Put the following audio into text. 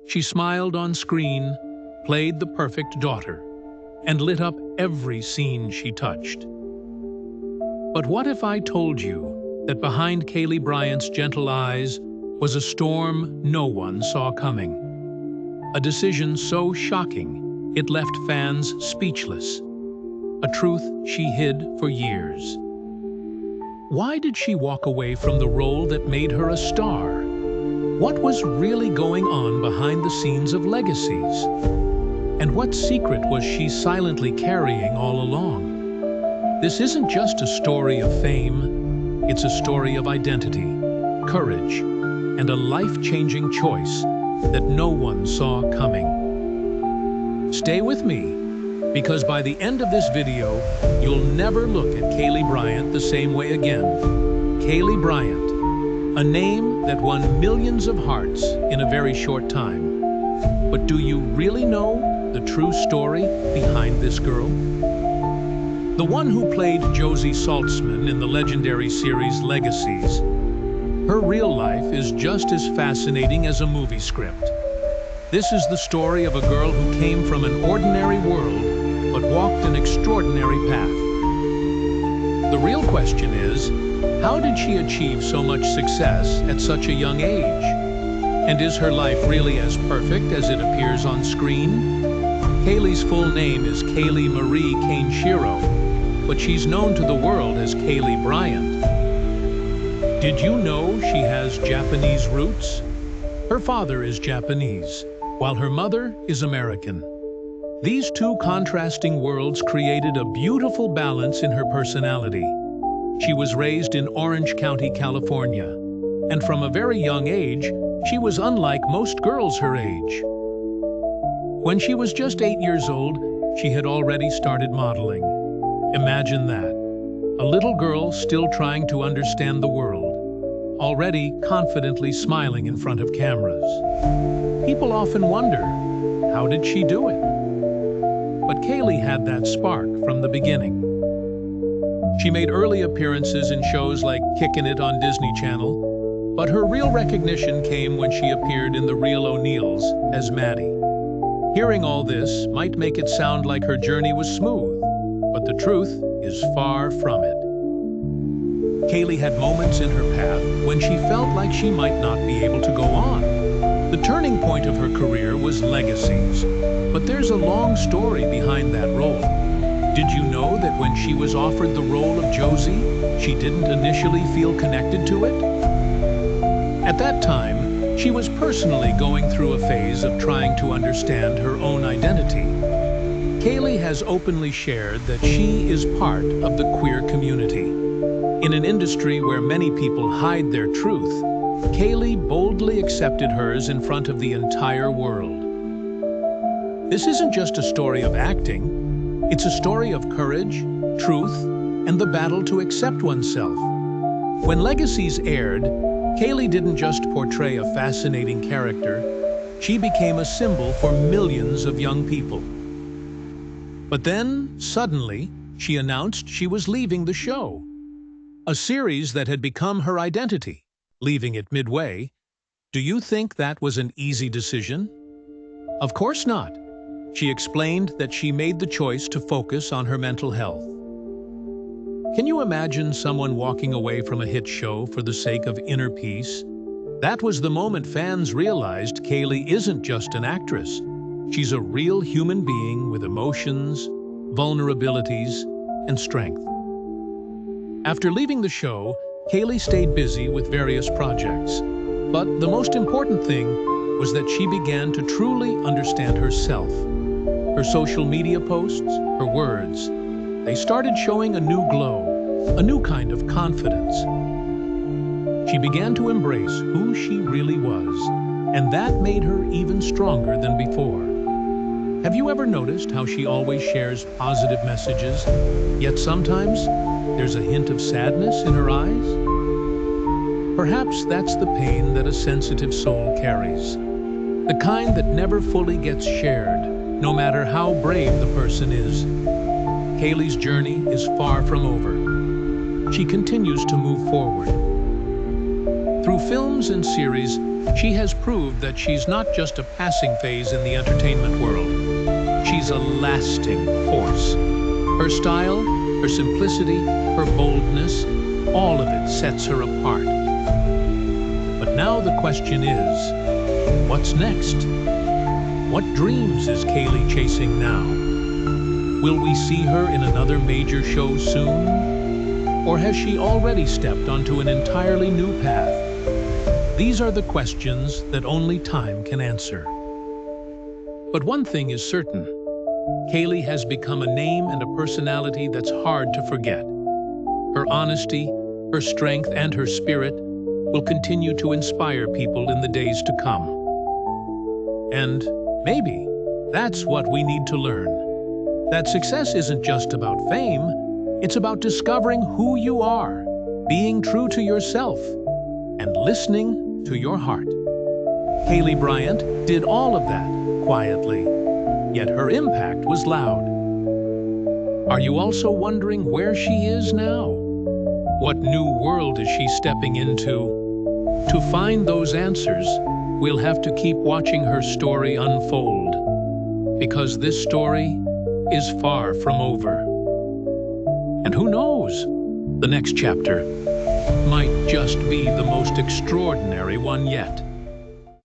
She smiled on screen, played the perfect daughter, and lit up every scene she touched. But what if I told you that behind Kaylee Bryant's gentle eyes was a storm no one saw coming? A decision so shocking it left fans speechless. A truth she hid for years. Why did she walk away from the role that made her a star? What was really going on behind the scenes of Legacies? And what secret was she silently carrying all along? This isn't just a story of fame, it's a story of identity, courage, and a life-changing choice that no one saw coming. Stay with me, because by the end of this video, you'll never look at Kaylee Bryant the same way again. Kaylee Bryant, a name that won millions of hearts in a very short time. But do you really know the true story behind this girl? The one who played Josie Saltzman in the legendary series Legacies. Her real life is just as fascinating as a movie script. This is the story of a girl who came from an ordinary world but walked an extraordinary path. The real question is, how did she achieve so much success at such a young age? And is her life really as perfect as it appears on screen? Kaylee's full name is Kaylee Marie Kaneshiro, but she's known to the world as Kaylee Bryant. Did you know she has Japanese roots? Her father is Japanese, while her mother is American. These two contrasting worlds created a beautiful balance in her personality. She was raised in Orange County, California, and from a very young age, she was unlike most girls her age. When she was just 8 years old, she had already started modeling. Imagine that. A little girl still trying to understand the world, already confidently smiling in front of cameras. People often wonder, how did she do it? But Kaylee had that spark from the beginning. She made early appearances in shows like Kickin' It on Disney Channel, but her real recognition came when she appeared in The Real O'Neills as Maddie. Hearing all this might make it sound like her journey was smooth, but the truth is far from it. Kaylee had moments in her path when she felt like she might not be able to go on. The turning point of her career was Legacies, but there's a long story behind that role. Did you know that when she was offered the role of Josie, she didn't initially feel connected to it? At that time, she was personally going through a phase of trying to understand her own identity. Kaylee has openly shared that she is part of the queer community. In an industry where many people hide their truth, Kaylee boldly accepted hers in front of the entire world. This isn't just a story of acting, it's a story of courage, truth, and the battle to accept oneself. When Legacies aired, Kaylee didn't just portray a fascinating character, she became a symbol for millions of young people. But then, suddenly, she announced she was leaving the show. A series that had become her identity, leaving it midway. Do you think that was an easy decision? Of course not. She explained that she made the choice to focus on her mental health. Can you imagine someone walking away from a hit show for the sake of inner peace? That was the moment fans realized Kaylee isn't just an actress. She's a real human being with emotions, vulnerabilities, and strength. After leaving the show, Kaylee stayed busy with various projects. But the most important thing was that she began to truly understand herself. Her social media posts, her words, they started showing a new glow, a new kind of confidence. She began to embrace who she really was, and that made her even stronger than before. Have you ever noticed how she always shares positive messages, yet sometimes there's a hint of sadness in her eyes? Perhaps that's the pain that a sensitive soul carries, the kind that never fully gets shared, no matter how brave the person is. Kaylee's journey is far from over. She continues to move forward. Through films and series, She has proved that she's not just a passing phase in the entertainment world. She's a lasting force. Her style, her simplicity, her boldness, all of it sets her apart. But now the question is, what's next? What dreams is Kaylee chasing now? Will we see her in another major show soon? Or has she already stepped onto an entirely new path? These are the questions that only time can answer. But one thing is certain. Kaylee has become a name and a personality that's hard to forget. Her honesty, her strength, and her spirit will continue to inspire people in the days to come. And maybe that's what we need to learn. That success isn't just about fame, it's about discovering who you are, being true to yourself, and listening to your heart. Kaylee Bryant did all of that quietly, yet her impact was loud. Are you also wondering where she is now? What new world is she stepping into? To find those answers, we'll have to keep watching her story unfold, because this story is far from over. And who knows? The next chapter might just be the most extraordinary one yet.